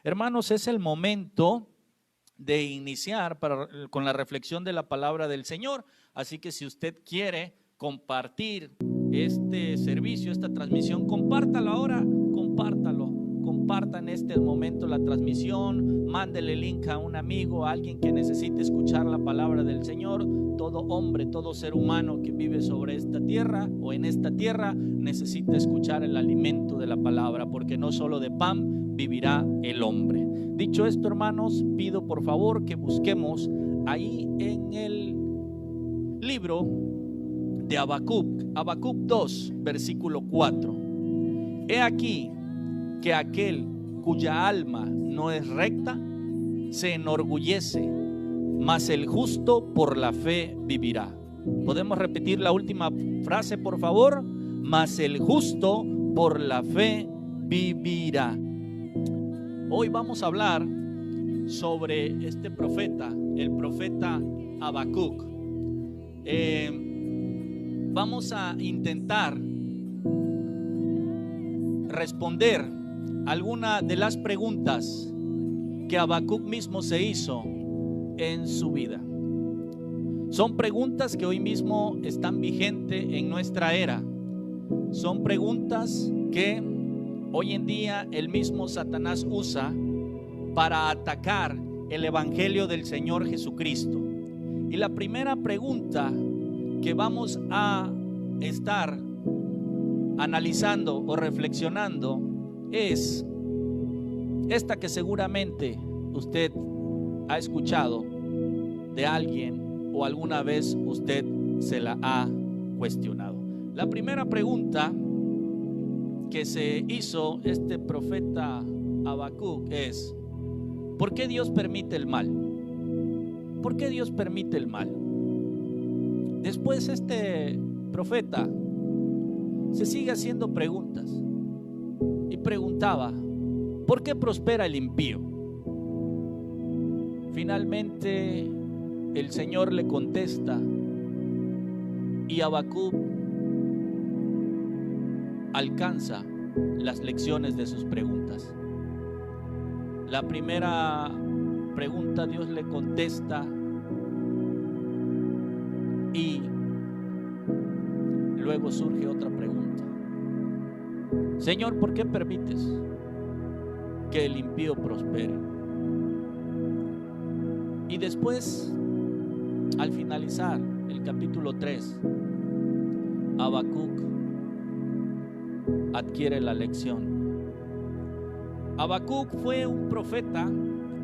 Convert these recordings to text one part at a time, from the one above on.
Hermanos, es el momento de iniciar con la reflexión de la palabra del Señor. Así que si usted quiere compartir este servicio, esta transmisión, compártalo ahora, compártalo. Comparta en este momento la transmisión, mándele el link a un amigo, a alguien que necesite escuchar la palabra del Señor. Todo hombre, todo ser humano que vive sobre esta tierra o en esta tierra necesita escuchar el alimento de la palabra, porque no solo de pan vivirá el hombre. Dicho esto, hermanos, pido por favor que busquemos ahí en el libro de Habacuc, Habacuc 2, versículo 4. He aquí que aquel cuya alma no es recta se enorgullece, mas el justo por la fe vivirá. ¿Podemos repetir la última frase, por favor? Mas el justo por la fe vivirá. Hoy vamos a hablar sobre este profeta, el profeta Habacuc. Vamos a intentar responder alguna de las preguntas que Habacuc mismo se hizo en su vida. Son preguntas que hoy mismo están vigentes en nuestra era. Son preguntas que hoy en día el mismo Satanás usa para atacar el evangelio del Señor Jesucristo. Y la primera pregunta que vamos a estar analizando o reflexionando es esta, que seguramente usted ha escuchado de alguien o alguna vez usted se la ha cuestionado. La primera pregunta que se hizo este profeta Habacuc es: ¿por qué Dios permite el mal? ¿Por qué Dios permite el mal? Después este profeta se sigue haciendo preguntas y preguntaba: ¿por qué prospera el impío? Finalmente el Señor le contesta y Habacuc alcanza las lecciones de sus preguntas. La primera pregunta Dios le contesta y luego surge otra pregunta: Señor, ¿por qué permites que el impío prospere? Y después, al finalizar el capítulo 3, Habacuc adquiere la lección. Habacuc fue un profeta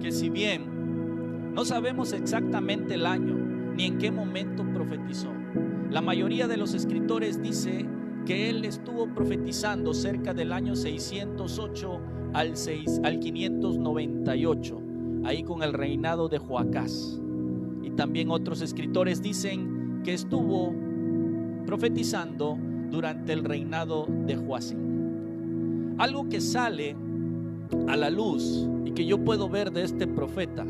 que, si bien no sabemos exactamente el año ni en qué momento profetizó, la mayoría de los escritores dice que él estuvo profetizando cerca del año 608 al 598, ahí con el reinado de Joacás. Y también otros escritores dicen que estuvo profetizando durante el reinado de Joacim. Algo que sale a la luz y que yo puedo ver de este profeta,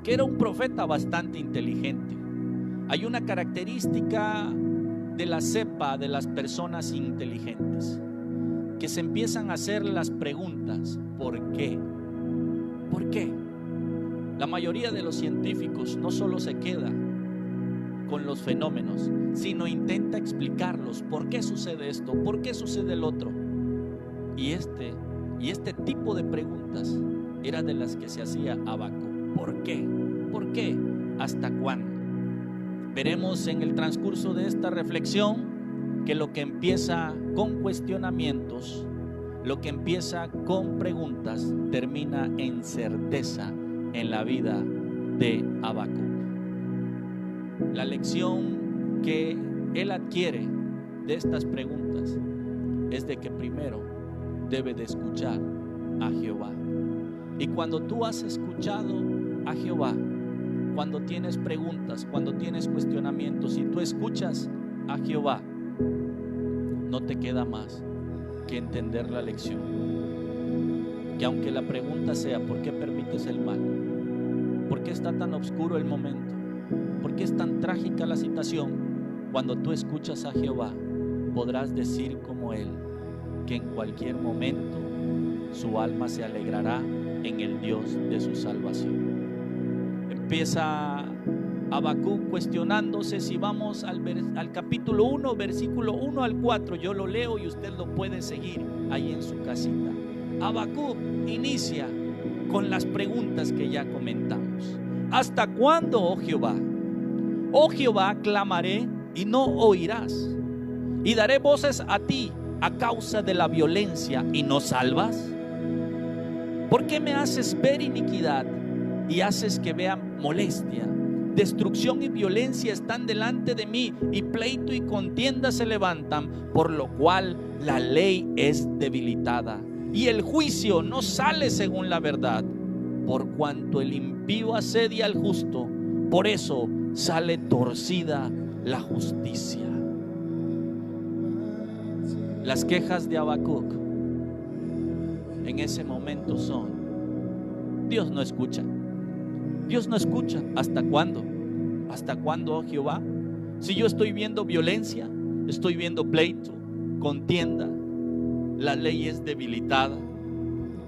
que era un profeta bastante inteligente. Hay una característica de la cepa de las personas inteligentes, que se empiezan a hacer las preguntas: ¿por qué? ¿Por qué? La mayoría de los científicos no solo se queda con los fenómenos, sino intenta explicarlos. ¿Por qué sucede esto? ¿Por qué sucede el otro? Y este tipo de preguntas era de las que se hacía Habacuc. ¿Por qué? ¿Por qué? ¿Hasta cuándo? Veremos en el transcurso de esta reflexión que lo que empieza con cuestionamientos, lo que empieza con preguntas, termina en certeza en la vida de Habacuc. La lección que él adquiere de estas preguntas es de que primero debe de escuchar a Jehová. Y cuando tú has escuchado a Jehová, cuando tienes preguntas, cuando tienes cuestionamientos, y tú escuchas a Jehová, no te queda más que entender la lección. Que aunque la pregunta sea: ¿por qué permites el mal? ¿Por qué está tan oscuro el momento? ¿Por qué es tan trágica la situación? Cuando tú escuchas a Jehová, podrás decir como él, que en cualquier momento su alma se alegrará en el Dios de su salvación. Empieza Habacuc cuestionándose. Si vamos al capítulo 1, versículo 1 al 4, yo lo leo y usted lo puede seguir ahí en su casita. Habacuc inicia con las preguntas que ya comentamos. ¿Hasta cuándo, oh Jehová? Oh Jehová, clamaré y no oirás, y daré voces a ti a causa de la violencia y no salvas. ¿Por qué me haces ver iniquidad y haces que vea molestia? Destrucción y violencia están delante de mí, y pleito y contienda se levantan, por lo cual la ley es debilitada y el juicio no sale según la verdad. Por cuanto el impío asedia al justo, por eso sale torcida la justicia. Las quejas de Habacuc en ese momento son: Dios no escucha. Dios no escucha. ¿Hasta cuándo? ¿Hasta cuándo, oh Jehová? Si yo estoy viendo violencia, estoy viendo pleito, contienda, la ley es debilitada,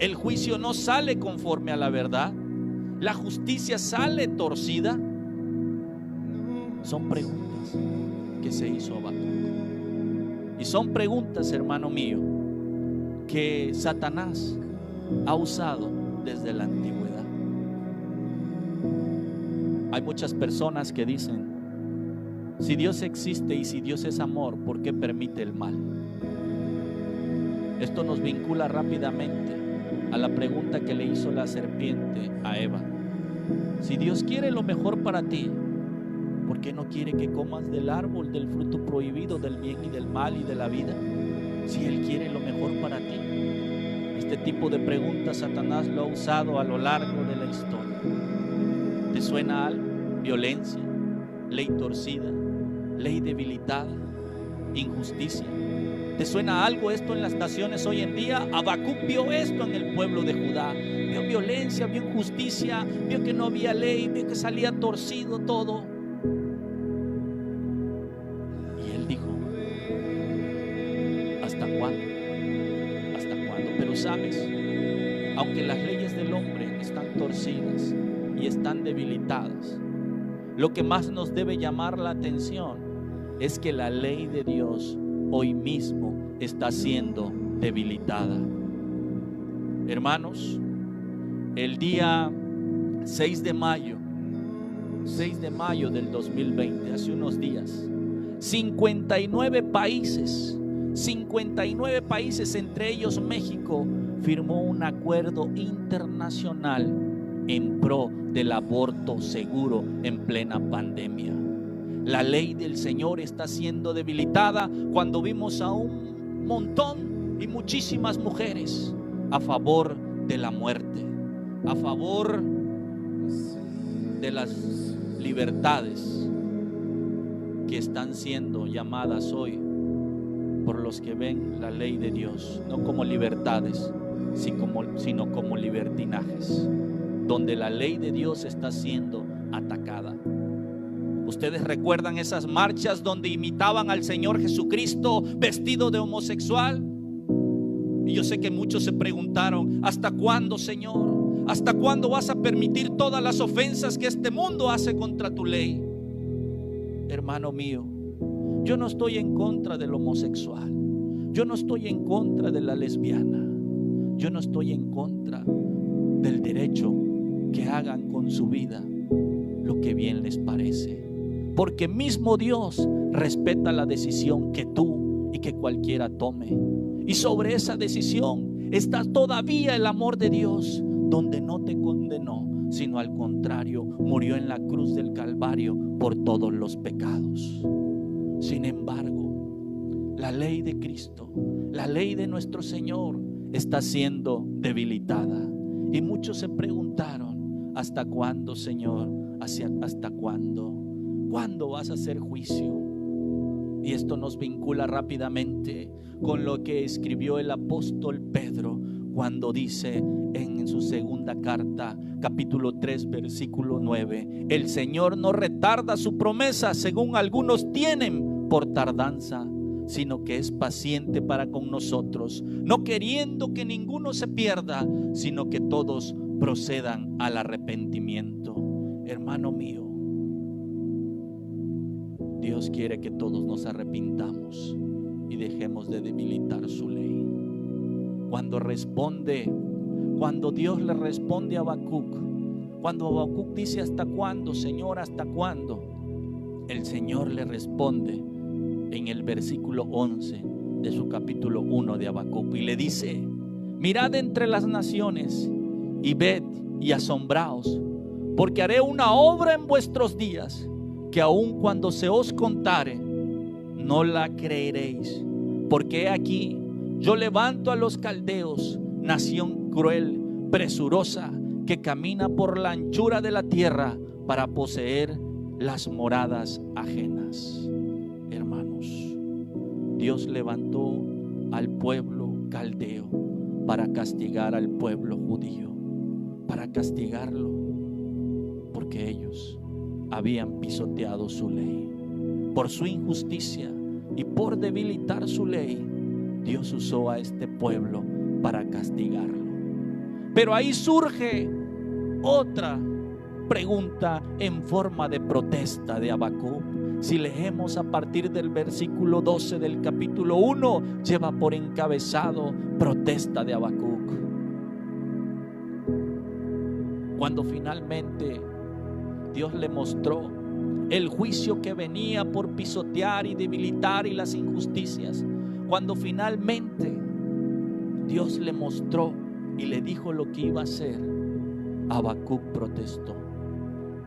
el juicio no sale conforme a la verdad, la justicia sale torcida. Son preguntas que se hizo Habacuc. Y son preguntas, hermano mío, que Satanás ha usado desde la antigüedad. Hay muchas personas que dicen: si Dios existe y si Dios es amor, ¿por qué permite el mal? Esto nos vincula rápidamente a la pregunta que le hizo la serpiente a Eva. Si Dios quiere lo mejor para ti, ¿por qué no quiere que comas del árbol del fruto prohibido, del bien y del mal y de la vida? Si Él quiere lo mejor para ti. Este tipo de preguntas Satanás lo ha usado a lo largo de la historia. ¿Te suena algo? Violencia, ley torcida, ley debilitada, injusticia. ¿Te suena algo esto en las naciones hoy en día? Habacuc vio esto en el pueblo de Judá. Vio violencia, vio injusticia, vio que no había ley, vio que salía torcido todo. Y él dijo: ¿hasta cuándo? ¿Hasta cuándo? Pero sabes, aunque las leyes del hombre están torcidas y están debilitadas, lo que más nos debe llamar la atención es que la ley de Dios hoy mismo está siendo debilitada. Hermanos, el día 6 de mayo del 2020, hace unos días, 59 países, entre ellos México, firmó un acuerdo internacional en pro del aborto seguro en plena pandemia. La ley del Señor está siendo debilitada cuando vimos a un montón y muchísimas mujeres a favor de la muerte, a favor de las libertades que están siendo llamadas hoy por los que ven la ley de Dios no como libertades, sino como libertinajes, donde la ley de Dios está siendo atacada. Ustedes recuerdan esas marchas donde imitaban al Señor Jesucristo vestido de homosexual. Y yo sé que muchos se preguntaron: ¿hasta cuándo, Señor? ¿Hasta cuándo vas a permitir todas las ofensas que este mundo hace contra tu ley? Hermano mío, yo no estoy en contra del homosexual, yo no estoy en contra de la lesbiana, yo no estoy en contra del derecho que hagan con su vida lo que bien les parece, porque mismo Dios respeta la decisión que tú y que cualquiera tome, y sobre esa decisión está todavía el amor de Dios, donde no te condenó, sino al contrario, murió en la cruz del Calvario por todos los pecados. Sin embargo, la ley de Cristo, la ley de nuestro Señor, está siendo debilitada. Y muchos se preguntaron: ¿hasta cuándo, Señor? ¿Hasta cuándo? ¿Cuándo vas a hacer juicio? Y esto nos vincula rápidamente con lo que escribió el apóstol Pedro cuando dice en su segunda carta, capítulo 3, versículo 9: el Señor no retarda su promesa, según algunos tienen por tardanza, sino que es paciente para con nosotros, no queriendo que ninguno se pierda, sino que todos procedan al arrepentimiento. Hermano mío, Dios quiere que todos nos arrepintamos y dejemos de debilitar su ley. Cuando Dios le responde a Habacuc, cuando Habacuc dice: ¿hasta cuándo, Señor? ¿Hasta cuándo? El Señor le responde en el versículo 11 de su capítulo 1 de Habacuc y le dice: mirad entre las naciones y ved y asombraos, porque haré una obra en vuestros días que aun cuando se os contare no la creeréis. Porque he aquí, yo levanto a los caldeos, nación cruel, presurosa, que camina por la anchura de la tierra para poseer las moradas ajenas. Hermanos, Dios levantó al pueblo caldeo para castigar al pueblo judío, para castigarlo, porque ellos habían pisoteado su ley. Por su injusticia y por debilitar su ley, Dios usó a este pueblo para castigarlo. Pero ahí surge otra pregunta en forma de protesta de Habacuc. Si leemos a partir del versículo 12 del capítulo 1, lleva por encabezado protesta de Habacuc. Cuando finalmente Dios le mostró el juicio que venía por pisotear y debilitar y las injusticias, cuando finalmente Dios le mostró y le dijo lo que iba a hacer, Habacuc protestó.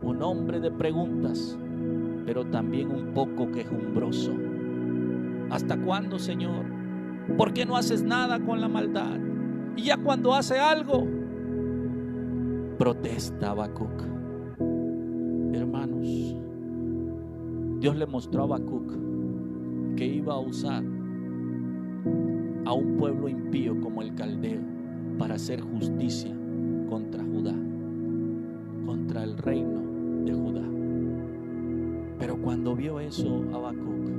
Un hombre de preguntas, pero también un poco quejumbroso. ¿Hasta cuándo, Señor? ¿Por qué no haces nada con la maldad? Y ya cuando hace algo, protesta Habacuc. Hermanos, Dios le mostró a Habacuc que iba a usar a un pueblo impío como el caldeo para hacer justicia contra Judá, contra el reino de Judá. Pero cuando vio eso, Habacuc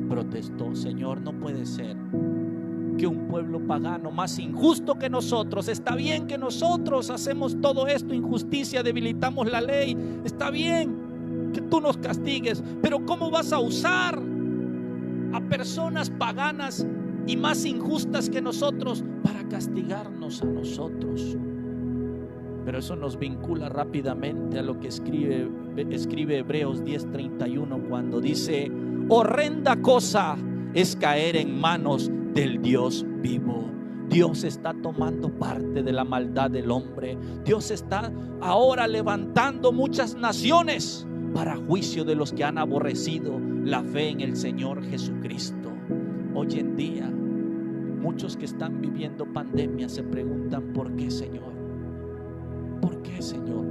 protestó: Señor, no puede ser que un pueblo pagano más injusto que nosotros, está bien que nosotros hacemos todo esto, injusticia, debilitamos la ley, está bien que tú nos castigues, pero ¿cómo vas a usar a personas paganas y más injustas que nosotros para castigarnos a nosotros? Pero eso nos vincula rápidamente a lo que escribe Hebreos 10:31, cuando dice: horrenda cosa es caer en manos del Dios vivo. Dios está tomando parte de la maldad del hombre. Dios está ahora levantando muchas naciones para juicio de los que han aborrecido la fe en el Señor Jesucristo. Hoy en día, muchos que están viviendo pandemia se preguntan: ¿por qué, Señor? ¿Por qué, Señor?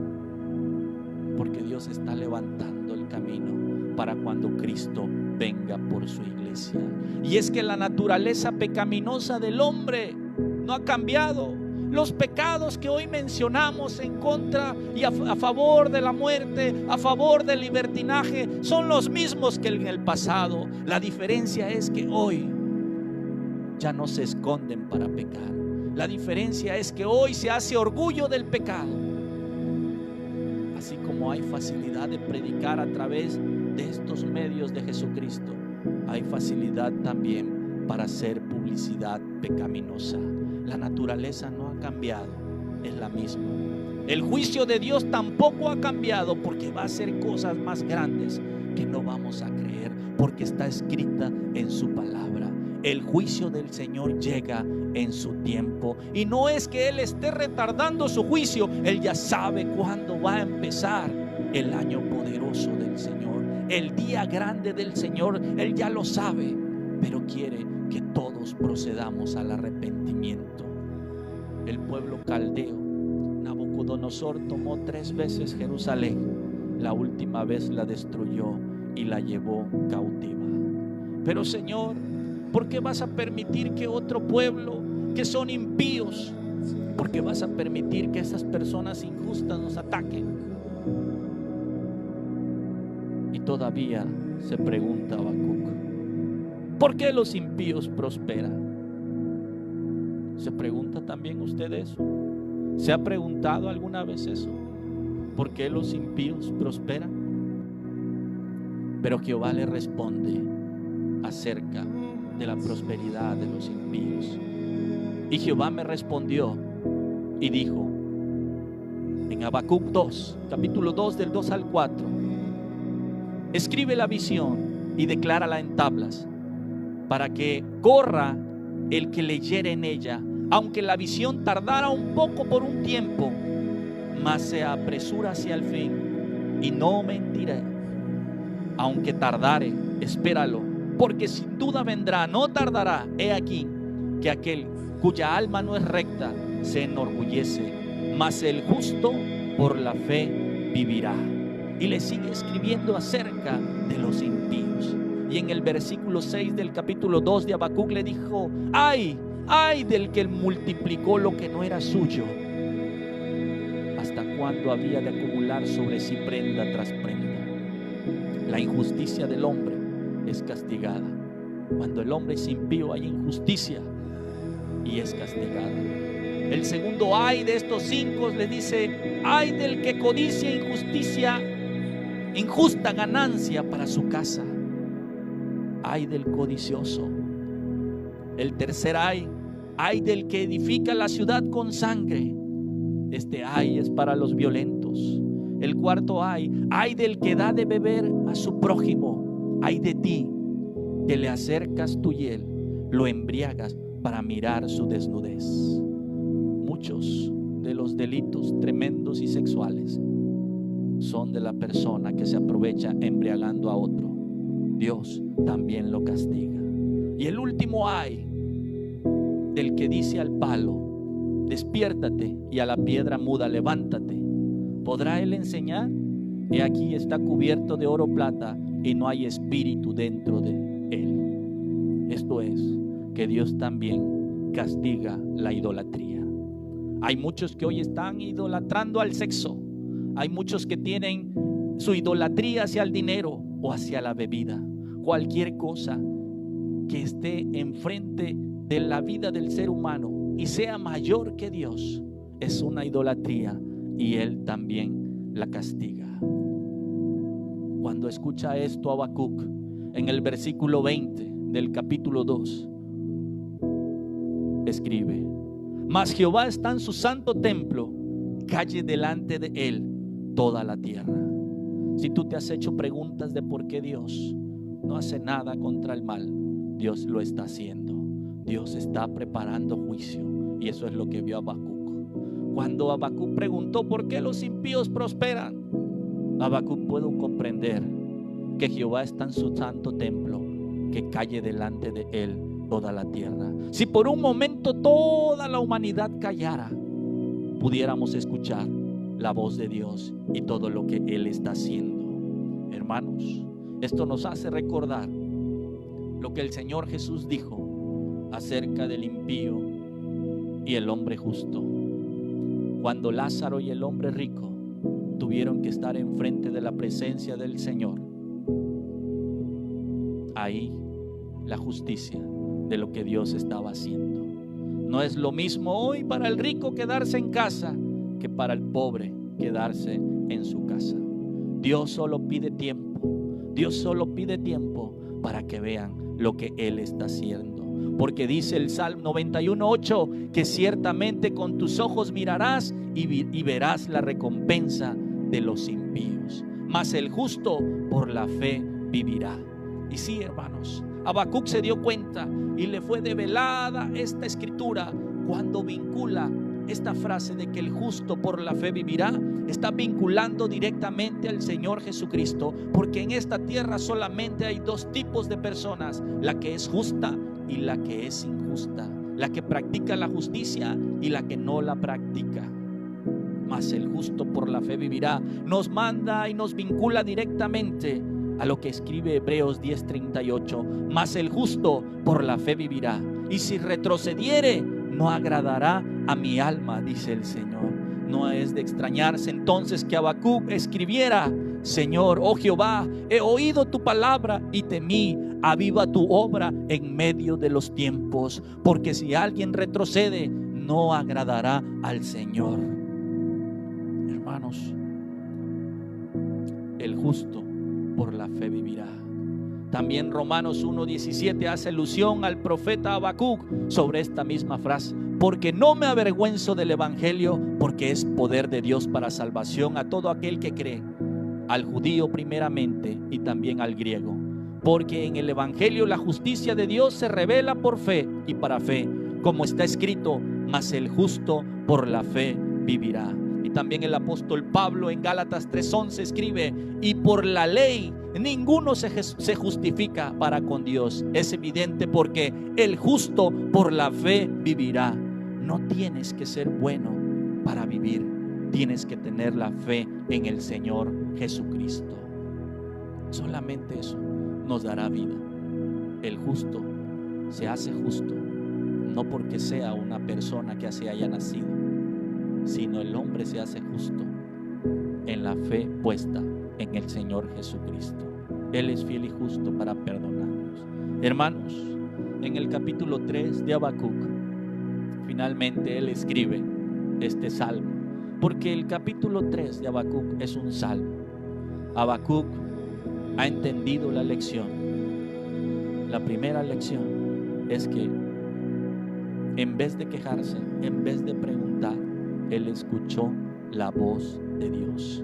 Porque Dios está levantando el camino para cuando Cristo venga por su iglesia. Y es que la naturaleza pecaminosa del hombre no ha cambiado. Los pecados que hoy mencionamos en contra y a favor de la muerte, a favor del libertinaje, son los mismos que en el pasado. La diferencia es que hoy ya no se esconden para pecar. La diferencia es que hoy se hace orgullo del pecado. Así como hay facilidad de predicar a través de estos medios de Jesucristo, hay facilidad también para hacer publicidad pecaminosa. La naturaleza no ha cambiado, es la misma. El juicio de Dios tampoco ha cambiado, porque va a hacer cosas más grandes que no vamos a creer, porque está escrita en su palabra. El juicio del Señor llega en su tiempo, y no es que Él esté retardando su juicio. Él ya sabe cuándo va a empezar el año poderoso del Señor, el día grande del Señor. Él ya lo sabe, pero quiere que todos procedamos al arrepentimiento. El pueblo caldeo, Nabucodonosor, tomó 3 veces Jerusalén. La última vez la destruyó y la llevó cautiva. Pero, Señor, ¿por qué vas a permitir que otro pueblo, que son impíos, por qué vas a permitir que esas personas injustas nos ataquen? Y todavía se pregunta Habacuc: ¿por qué los impíos prosperan? ¿Se pregunta también usted eso? ¿Se ha preguntado alguna vez eso? ¿Por qué los impíos prosperan? Pero Jehová le responde acerca de la prosperidad de los impíos. Y Jehová me respondió y dijo en Habacuc 2, capítulo 2, del 2 al 4: escribe la visión y declárala en tablas, para que corra el que leyere en ella, aunque la visión tardara un poco por un tiempo, mas se apresura hacia el fin y no mentiré. Aunque tardare, espéralo, porque sin duda vendrá, no tardará. He aquí que aquel cuya alma no es recta se enorgullece, mas el justo por la fe vivirá. Y le sigue escribiendo acerca de los impíos. Y en el versículo 6 del capítulo 2 de Habacuc le dijo: ay del que multiplicó lo que no era suyo. ¿Hasta cuándo había de acumular sobre sí prenda tras prenda? La injusticia del hombre es castigada. Cuando el hombre es impío hay injusticia y es castigado. El segundo ay de estos 5 le dice: ay del que codicia injusta ganancia para su casa. Ay del codicioso. El tercer ay del que edifica la ciudad con sangre. Este ay es para los violentos. El cuarto ay del que da de beber a su prójimo. Ay de ti, que le acercas tu hiel, lo embriagas para mirar su desnudez. Muchos de los delitos tremendos y sexuales son de la persona que se aprovecha embriagando a otro. Dios también lo castiga. Y el último ay del que dice al palo: despiértate, y a la piedra muda: levántate. ¿Podrá él enseñar? He aquí está cubierto de oro, plata, y no hay espíritu dentro de él. Esto es, que Dios también castiga la idolatría. Hay muchos que hoy están idolatrando al sexo. Hay muchos que tienen su idolatría hacia el dinero o hacia la bebida. Cualquier cosa que esté enfrente de la vida del ser humano y sea mayor que Dios es una idolatría, y Él también la castiga. Cuando escucha esto Habacuc, en el versículo 20 del capítulo 2, escribe: mas Jehová está en su santo templo, calle delante de Él toda la tierra. Si tú te has hecho preguntas de por qué Dios no hace nada contra el mal, Dios lo está haciendo. Dios está preparando juicio, y eso es lo que vio Habacuc. Cuando Habacuc preguntó por qué los impíos prosperan, Habacuc pudo comprender que Jehová está en su santo templo, que calle delante de Él toda la tierra. Si por un momento toda la humanidad callara, pudiéramos escuchar la voz de Dios y todo lo que Él está haciendo. Hermanos, esto nos hace recordar lo que el Señor Jesús dijo acerca del impío y el hombre justo. Cuando Lázaro y el hombre rico tuvieron que estar enfrente de la presencia del Señor, ahí la justicia de lo que Dios estaba haciendo. No es lo mismo hoy para el rico quedarse en casa que para el pobre quedarse en su casa. Dios solo pide tiempo. Dios solo pide tiempo para que vean lo que Él está haciendo. Porque dice el Salmo 91:8 que ciertamente con tus ojos mirarás y verás la recompensa de los impíos, mas el justo por la fe vivirá. Y sí, hermanos, Habacuc se dio cuenta y le fue develada esta escritura cuando vincula esta frase de que el justo por la fe vivirá. Está vinculando directamente al Señor Jesucristo, porque en esta tierra solamente hay dos tipos de personas: la que es justa y la que es injusta, la que practica la justicia y la que no la practica. Mas el justo por la fe vivirá nos manda y nos vincula directamente a lo que escribe Hebreos 10:38. Mas el justo por la fe vivirá, y si retrocediere no agradará a mi alma, dice el Señor. No es de extrañarse entonces que Habacuc escribiera: Señor, oh Jehová, he oído tu palabra y temí. Aviva tu obra en medio de los tiempos, porque si alguien retrocede no agradará al Señor. hermanos, el justo por la fe vivirá. También Romanos 1:17 hace alusión al profeta Habacuc sobre esta misma frase: porque no me avergüenzo del evangelio, porque es poder de Dios para salvación a todo aquel que cree, al judío primeramente y también al griego. Porque en el evangelio la justicia de Dios se revela por fe y para fe, como está escrito: mas el justo por la fe vivirá. Y también el apóstol Pablo en Gálatas 3:11 escribe: y por la ley ninguno se justifica para con Dios. Es evidente, porque el justo por la fe vivirá. No tienes que ser bueno para vivir, tienes que tener la fe en el Señor Jesucristo. Solamente eso nos dará vida. El justo se hace justo no porque sea una persona que así haya nacido, sino el hombre se hace justo en la fe puesta en el Señor Jesucristo. Él es fiel y justo para perdonarnos. Hermanos, en el capítulo 3 de Habacuc, finalmente él escribe este salmo, porque el capítulo 3 de Habacuc es un salmo. Habacuc ha entendido la lección. La primera lección es que en vez de quejarse, en vez de preguntar, él escuchó la voz de Dios.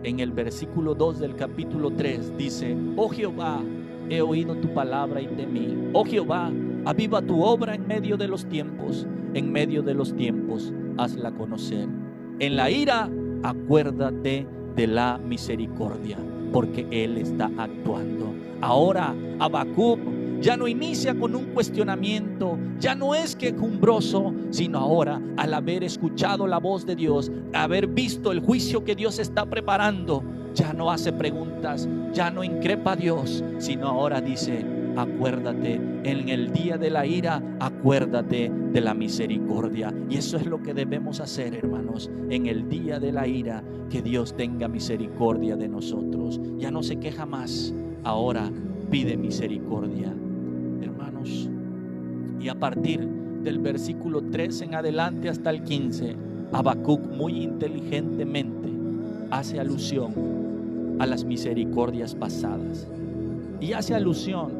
En el versículo 2 del capítulo 3 dice: oh Jehová, he oído tu palabra y temí. Oh Jehová, aviva tu obra en medio de los tiempos hazla conocer. En la ira, acuérdate de la misericordia, porque Él está actuando. Ahora Habacuc ya no inicia con un cuestionamiento, ya no es quejumbroso, sino ahora, al haber escuchado la voz de Dios, haber visto el juicio que Dios está preparando, ya no hace preguntas, ya no increpa a Dios, sino ahora dice: acuérdate en el día de la ira, acuérdate de la misericordia. Y eso es lo que debemos hacer, hermanos, en el día de la ira, que Dios tenga misericordia de nosotros. Ya no se queja más, ahora pide misericordia, hermanos. Y a partir del versículo 3 en adelante hasta el 15, Habacuc muy inteligentemente hace alusión a las misericordias pasadas y hace alusión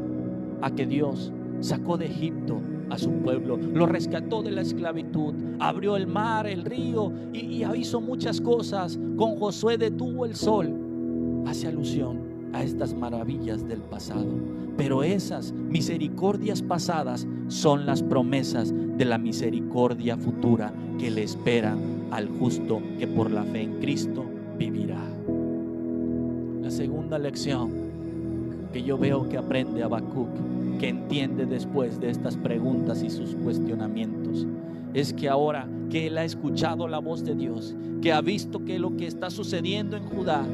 a que Dios sacó de Egipto a su pueblo, lo rescató de la esclavitud, abrió el mar, el río y hizo muchas cosas. Con Josué detuvo el sol. Hace alusión a estas maravillas del pasado, pero esas misericordias pasadas son las promesas de la misericordia futura que le esperan al justo que por la fe en Cristo vivirá. La segunda lección que yo veo que aprende Habacuc, que entiende después de estas preguntas y sus cuestionamientos, es que ahora que él ha escuchado la voz de Dios, que ha visto que lo que está sucediendo en Judá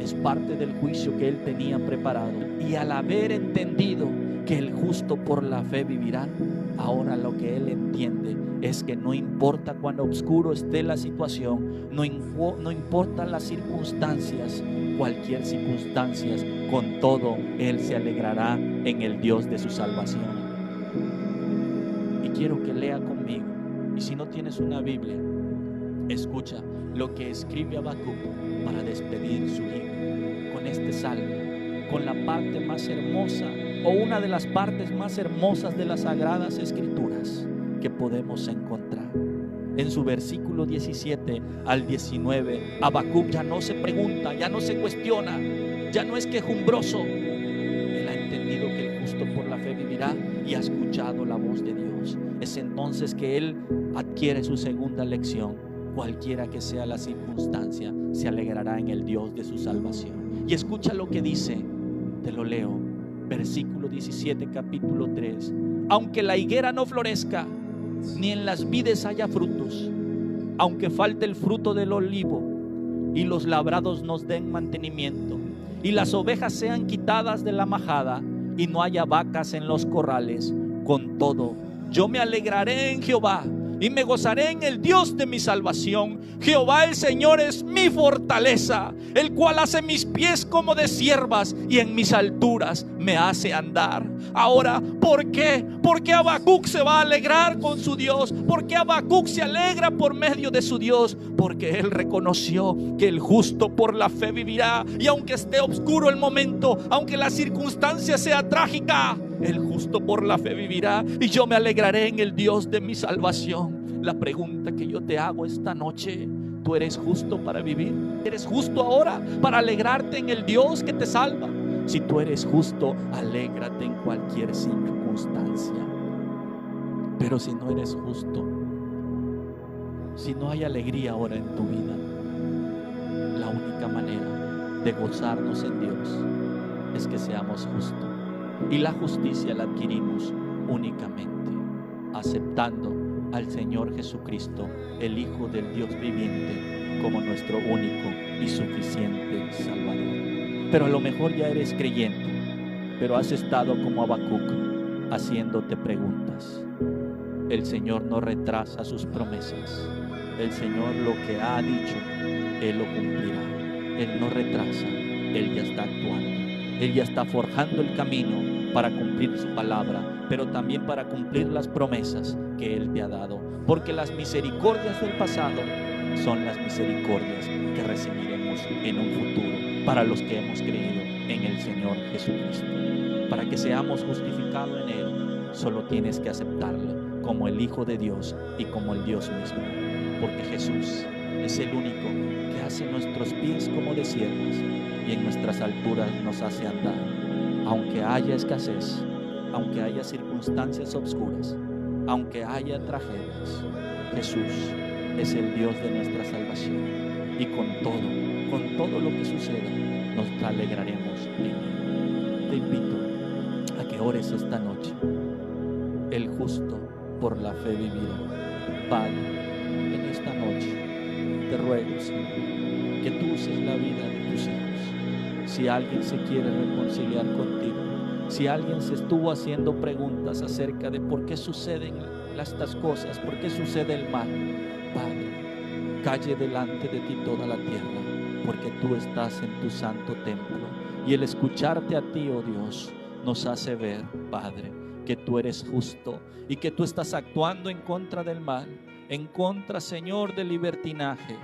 es parte del juicio que él tenía preparado, y al haber entendido que el justo por la fe vivirá, ahora lo que él entiende es que no importa cuán oscuro esté la situación, no importan las circunstancias, cualquier circunstancia, con todo él se alegrará en el Dios de su salvación. Y quiero que lea conmigo, y si no tienes una Biblia, escucha lo que escribe Habacuc para despedir su libro con este salmo, con la parte más hermosa o una de las partes más hermosas de las Sagradas Escrituras que podemos encontrar. En su versículo 17 al 19, Habacuc ya no se pregunta, ya no se cuestiona, ya no es quejumbroso. Él ha entendido que el justo por la fe vivirá y ha escuchado la voz de Dios. Es entonces que él adquiere su segunda lección: cualquiera que sea la circunstancia, se alegrará en el Dios de su salvación. Y escucha lo que dice, te lo leo, versículo 17, capítulo 3. Aunque la higuera no florezca, ni en las vides haya frutos, aunque falte el fruto del olivo, y los labrados nos den mantenimiento, y las ovejas sean quitadas de la majada, y no haya vacas en los corrales, con todo, yo me alegraré en Jehová, y me gozaré en el Dios de mi salvación. Jehová el Señor es mi fortaleza, el cual hace mis pies como de ciervas y en mis alturas me hace andar. Ahora, ¿por qué? ¿Por qué Habacuc se va a alegrar con su Dios? ¿Por qué Habacuc se alegra por medio de su Dios? Porque él reconoció que el justo por la fe vivirá. Y aunque esté oscuro el momento, aunque la circunstancia sea trágica, el justo por la fe vivirá. Y yo me alegraré en el Dios de mi salvación. La pregunta que yo te hago esta noche: ¿tú eres justo para vivir? ¿Eres justo ahora para alegrarte en el Dios que te salva? Si tú eres justo, alégrate en cualquier circunstancia. Pero si no eres justo, si no hay alegría ahora en tu vida, la única manera de gozarnos en Dios es que seamos justos. Y la justicia la adquirimos únicamente aceptando al Señor Jesucristo, el Hijo del Dios viviente, como nuestro único y suficiente Salvador. Pero a lo mejor ya eres creyente, pero has estado como Habacuc haciéndote preguntas. El Señor no retrasa sus promesas. El Señor lo que ha dicho, Él lo cumplirá. Él no retrasa, Él ya está actuando. Él ya está forjando el camino para cumplir su palabra, pero también para cumplir las promesas que Él te ha dado. Porque las misericordias del pasado son las misericordias que recibiremos en un futuro para los que hemos creído en el Señor Jesucristo. Para que seamos justificados en Él, solo tienes que aceptarlo como el Hijo de Dios y como el Dios mismo. Porque Jesús es el único que hace nuestros pies como de ciervas y en nuestras alturas nos hace andar. Aunque haya escasez, aunque haya circunstancias oscuras, aunque haya tragedias, Jesús es el Dios de nuestra salvación. Y con todo lo que suceda, nos alegraremos en Él. Te invito a que ores esta noche. El justo por la fe vivirá. Padre, en esta noche te ruego, Señor, que tú uses la vida de tus hijos. Si alguien se quiere reconciliar contigo, si alguien se estuvo haciendo preguntas acerca de por qué suceden estas cosas, por qué sucede el mal, Padre, calle delante de ti toda la tierra, porque tú estás en tu santo templo. Y el escucharte a ti, oh Dios, nos hace ver, Padre, que tú eres justo y que tú estás actuando en contra del mal, en contra, Señor, del libertinaje.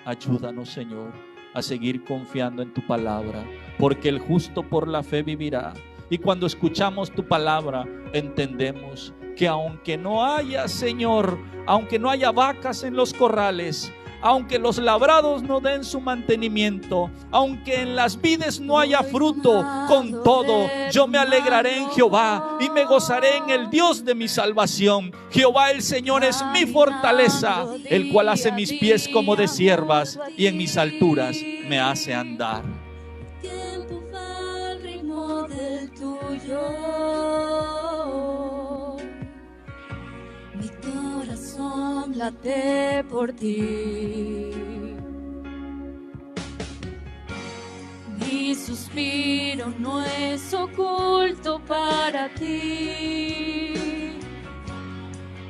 Ayúdanos, Señor, a seguir confiando en tu palabra, porque el justo por la fe vivirá. Y cuando escuchamos tu palabra, entendemos que aunque no haya, Señor, aunque no haya vacas en los corrales, aunque los labrados no den su mantenimiento, aunque en las vides no haya fruto, con todo yo me alegraré en Jehová y me gozaré en el Dios de mi salvación. Jehová el Señor es mi fortaleza, el cual hace mis pies como de ciervas y en mis alturas me hace andar. Tiempo va al ritmo del tuyo. Mi corazón late por ti. Mi suspiro no es oculto para ti.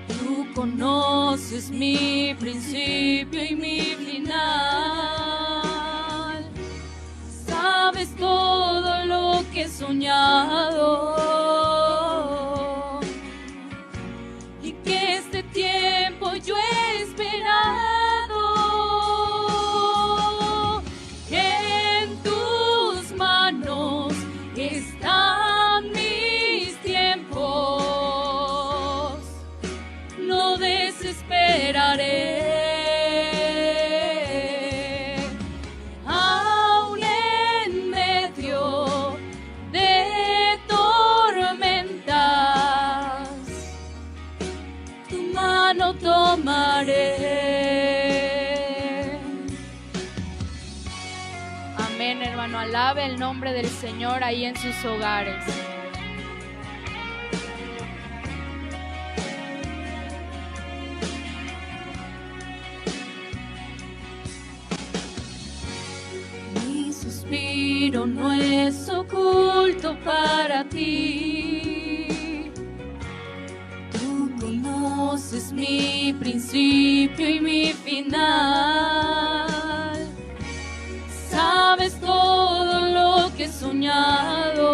Tú conoces mi principio y mi final. Sabes todo lo que he soñado y que este tiempo yo he esperado. En tus manos están mis tiempos, no desesperaré. Tomaré. Amén, hermano. Alabe el nombre del Señor ahí en sus hogares. Mi suspiro no es oculto para ti. Tú conoces conoces mi principio y mi final. Sabes todo lo que he soñado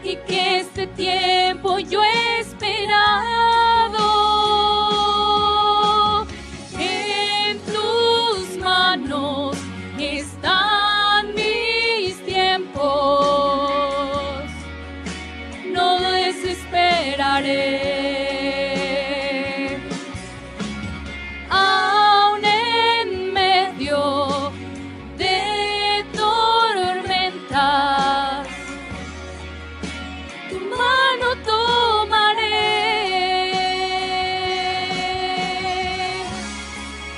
y que este tiempo yo he esperado. En tus manos están mis tiempos, no desesperaré. Aún en medio de tormentas, tu mano tomaré.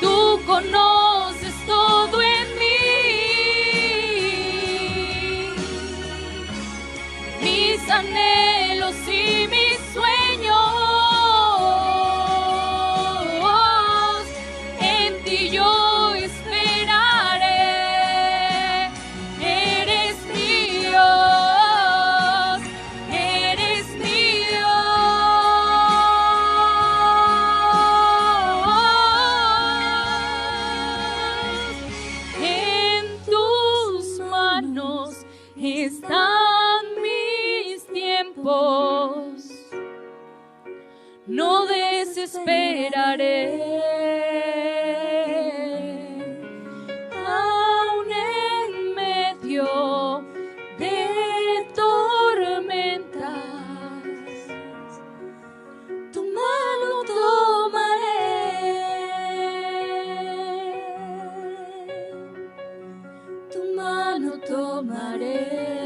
Tú conoces todo en mí, mis anhelos y mis sueños. En ti yo esperaré. Eres mi Dios, eres mi Dios. En tus manos están mis tiempos, no desesperaré. Aún en medio de tormentas, tu mano tomaré, tu mano tomaré.